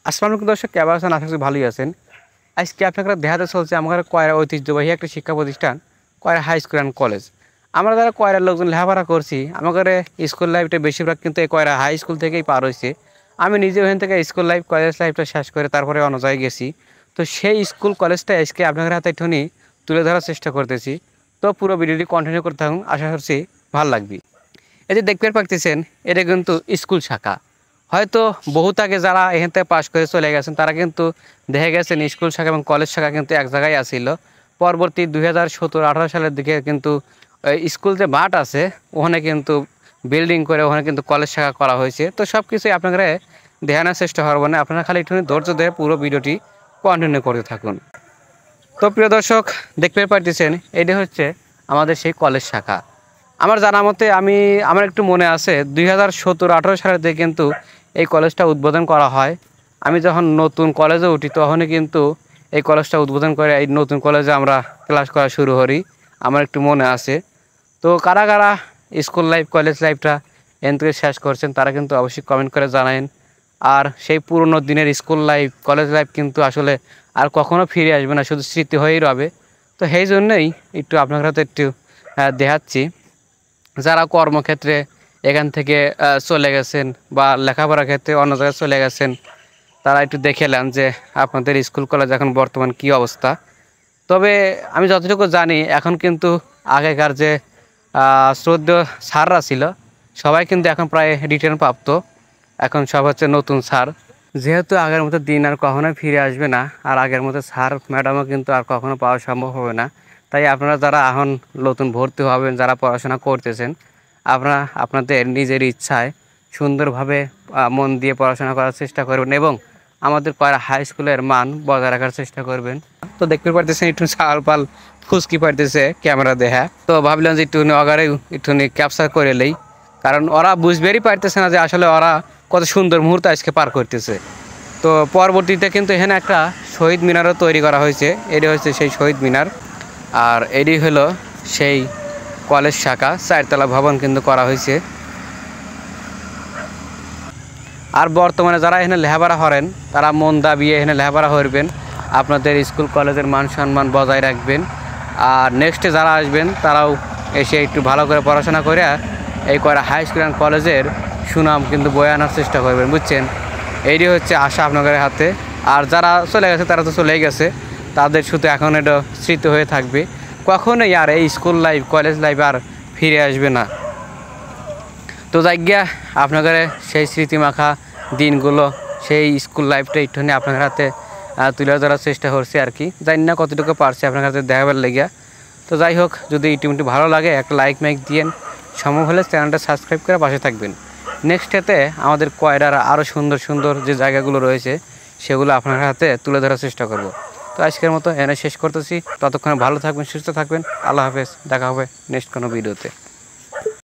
আসসালামু আলাইকুম দর্শক, কেমন আছেন? আশা করি ভালোই আছেন। আজকে আপনারা দেখাতে চলছে আমার কয়রা ঐতিহ্যবাহী একটা শিক্ষা প্রতিষ্ঠান, কয়রা হাই স্কুল অ্যান্ড কলেজ। আমরা যারা কয়রার লোকজন লেখাপড়া করছি, আমাদের স্কুল লাইফটা বেশিরভাগ কিন্তু এই কয়রা হাই স্কুল থেকেই পার হয়েছে। আমি নিজে ওখান থেকে স্কুল লাইফ কলেজ লাইফটা শেষ করে তারপরে অন্য জায়গায় গেছি। তো সেই স্কুল কলেজটা আজকে আপনাদের হাতে একটুখানি তুলে ধরার চেষ্টা করতেছি। তো পুরো ভিডিওটি কন্টিনিউ করতে থাকুন, আশা করছি ভালো লাগবে। এই যে দেখতে পাচ্ছেন, এটা কিন্তু স্কুল শাখা। হয়তো বহুত আগে যারা এখান থেকে পাশ করে চলে গেছেন তারা কিন্তু দেখে গেছেন স্কুল শাখা এবং কলেজ শাখা কিন্তু এক জায়গায় আসিল। পরবর্তী 2017-18 সালের দিকে কিন্তু স্কুল যে মাঠ আছে ওখানে কিন্তু বিল্ডিং করে ওখানে কিন্তু কলেজ শাখা করা হয়েছে। তো সব কিছুই আপনারা দেখানোর চেষ্টা করবো না, আপনারা খালি একটু ধৈর্য ধরে পুরো ভিডিওটি কন্টিনিউ করতে থাকুন। তো প্রিয় দর্শক, দেখতে পাচ্ছেন এটি হচ্ছে আমাদের সেই কলেজ শাখা। আমার জানা মতে আমার একটু মনে আছে 2017-18 সালের দিকে কিন্তু এই কলেজটা উদ্বোধন করা হয়। আমি যখন নতুন কলেজে উঠি তখনই কিন্তু এই কলেজটা উদ্বোধন করে এই নতুন কলেজে আমরা ক্লাস করা শুরু করি, আমার একটু মনে আছে। তো কারা কারা স্কুল লাইফ কলেজ লাইফটা এখান থেকে শেষ করছেন তারা কিন্তু অবশ্যই কমেন্ট করে জানাবেন। আর সেই পুরনো দিনের স্কুল লাইফ কলেজ লাইফ কিন্তু আসলে আর কখনো ফিরে আসবে না, শুধু স্মৃতি হয়েই রবে। তো সেই জন্যই একটু আপনারা তো একটু দেখাচ্ছি। যারা কর্মক্ষেত্রে এখান থেকে চলে গেছেন বা লেখাপড়ার ক্ষেত্রে অন্য জায়গায় চলে গেছেন তারা একটু দেখে নেন যে আপনাদের স্কুল কলেজ এখন বর্তমান কি অবস্থা। তবে আমি যতটুকু জানি এখন কিন্তু আগেকার যে শ্রদ্ধেয় স্যাররা ছিল সবাই কিন্তু এখন প্রায় রিটার্ন প্রাপ্ত, এখন সব হচ্ছে নতুন স্যার। যেহেতু আগের মতো দিন আর কখনোই ফিরে আসবে না, আর আগের মতো স্যার ম্যাডামও কিন্তু আর কখনো পাওয়া সম্ভব হবে না। তাই আপনারা যারা এখন নতুন ভর্তি হবেন, যারা পড়াশোনা করতেছেন, আপনারা আপনাদের নিজের ইচ্ছায় সুন্দরভাবে মন দিয়ে পড়াশোনা করার চেষ্টা করবেন এবং আমাদের কয়রা হাই স্কুলের মান বজায় রাখার চেষ্টা করবেন। তো দেখতে পারতেছেন একটু চাল পাল ফুসকি পারতেছে ক্যামেরা দেখা। তো ভাবলাম যে একটু অগারে একটু ক্যাপচার করে নেই, কারণ ওরা বুঝবেরই পারতেছে না যে আসলে ওরা কত সুন্দর মুহূর্ত আজকে পার করতেছে। তো পরবর্তীতে কিন্তু এখানে একটা শহীদ মিনারও তৈরি করা হয়েছে, এটি হচ্ছে সেই শহীদ মিনার। আর এটি হলো সেই কলেজ শাখা, 4তলা ভবন কিন্তু করা হয়েছে। আর বর্তমানে যারা এখানে লেখাপড়া করেন তারা মন দাবিয়ে এখানে লেখাপড়া করবেন, আপনাদের স্কুল কলেজের মান সম্মান বজায় রাখবেন। আর নেক্সটে যারা আসবেন তারাও এসে একটু ভালো করে পড়াশোনা করে এই কয়রা হাই স্কুল অ্যান্ড কলেজের সুনাম কিন্তু বয়ে আনার চেষ্টা করবেন, বুঝছেন। এইটি হচ্ছে আশা আপনাদের হাতে। আর যারা চলে গেছে তারা তো চলেই গেছে, তাদের শুধু এখন এটা স্মৃতি হয়ে থাকবে, কখনোই আর এই স্কুল লাইফ কলেজ লাইফ আর ফিরে আসবে না। তো জায়গা আপনাদের সেই স্মৃতিমাখা দিনগুলো, সেই স্কুল লাইফটা একটুখানি আপনার হাতে তুলে ধরার চেষ্টা করছি আর কি। জানি না কতটুকু পারছি আপনার কাছে দেখাবার লেগে। তো যাই হোক, যদি ইউটিউবটি ভালো লাগে একটা লাইক মাইক দিয়েন, সম্ভব হলে চ্যানেলটা সাবস্ক্রাইব করে পাশে থাকবেন। নেক্সটেতে আমাদের কয়রার আরও সুন্দর সুন্দর যে জায়গাগুলো রয়েছে সেগুলো আপনার হাতে তুলে ধরার চেষ্টা করব। তো আজকের মতো এনে শেষ করতেছি, ততক্ষণে ভালো থাকবেন, সুস্থ থাকবেন, আল্লাহ হাফেজ, দেখা হবে নেক্সট কোনো ভিডিওতে।